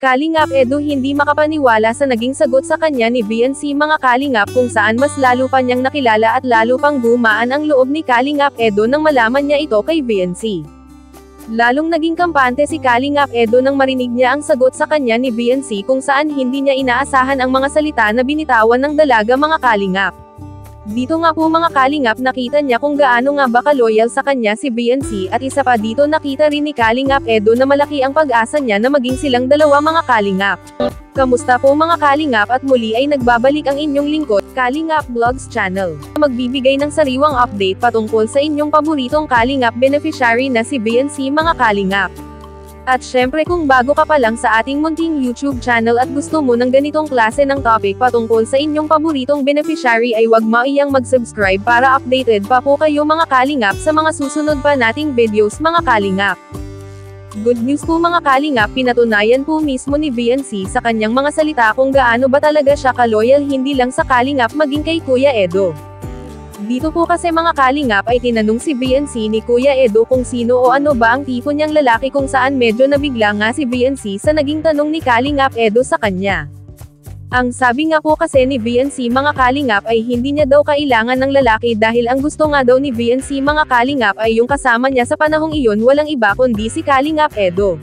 Kalingap Edu hindi makapaniwala sa naging sagot sa kanya ni VNC mga Kalingap kung saan mas lalo pa niyang nakilala at lalo pang gumaan ang loob ni Kalingap Edu nang malaman niya ito kay VNC. Lalong naging kampante si Kalingap Edu nang marinig niya ang sagot sa kanya ni VNC kung saan hindi niya inaasahan ang mga salita na binitawan ng dalaga mga Kalingap. Dito nga po mga Kalingap nakita niya kung gaano nga ba ka-loyal sa kanya si VNC at isa pa dito nakita rin ni Kalingap Edu na malaki ang pag-asa niya na maging silang dalawa mga Kalingap. Kamusta po mga Kalingap at muli ay nagbabalik ang inyong lingkod, Kalingap Vlogs Channel. Magbibigay ng sariwang update patungkol sa inyong paboritong Kalingap beneficiary na si VNC mga Kalingap. At syempre kung bago ka pa lang sa ating munting YouTube channel at gusto mo ng ganitong klase ng topic patungkol sa inyong paboritong beneficiary ay huwag maiyang mag-subscribe para updated pa po kayo mga Kalingap sa mga susunod pa nating videos mga Kalingap. Good news po mga Kalingap, pinatunayan po mismo ni VNC sa kanyang mga salita kung gaano ba talaga siya ka-loyal hindi lang sa Kalingap maging kay Kuya Edo. Dito po kasi mga Kalingap ay tinanong si VNC ni Kuya Edo kung sino o ano ba ang tipo niyang lalaki kung saan medyo nabigla nga si VNC sa naging tanong ni Kalingap Edo sa kanya. Ang sabi nga po kasi ni VNC mga Kalingap ay hindi niya daw kailangan ng lalaki dahil ang gusto nga daw ni VNC mga Kalingap ay yung kasama niya sa panahong iyon walang iba kundi si Kalingap Edo.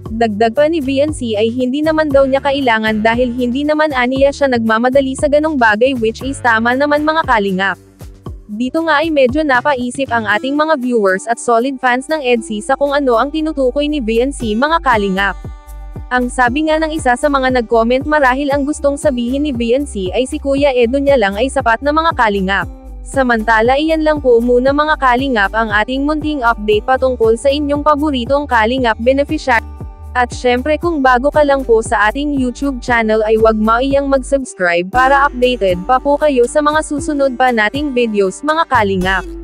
Dagdag pa ni VNC ay hindi naman daw niya kailangan dahil hindi naman aniya siya nagmamadali sa ganong bagay which is tama naman mga Kalingap. Dito nga ay medyo napaisip ang ating mga viewers at solid fans ng EDC sa kung ano ang tinutukoy ni VNC mga Kalingap. Ang sabi nga ng isa sa mga nag-comment marahil ang gustong sabihin ni VNC ay si Kuya Edo niya lang ay sapat na mga Kalingap. Samantala iyan lang po muna mga Kalingap ang ating munting update patungkol sa inyong paboritong Kalingap beneficiary. At syempre kung bago ka lang po sa ating YouTube channel ay huwag maiyang mag-subscribe para updated pa po kayo sa mga susunod pa nating videos mga Kalingap.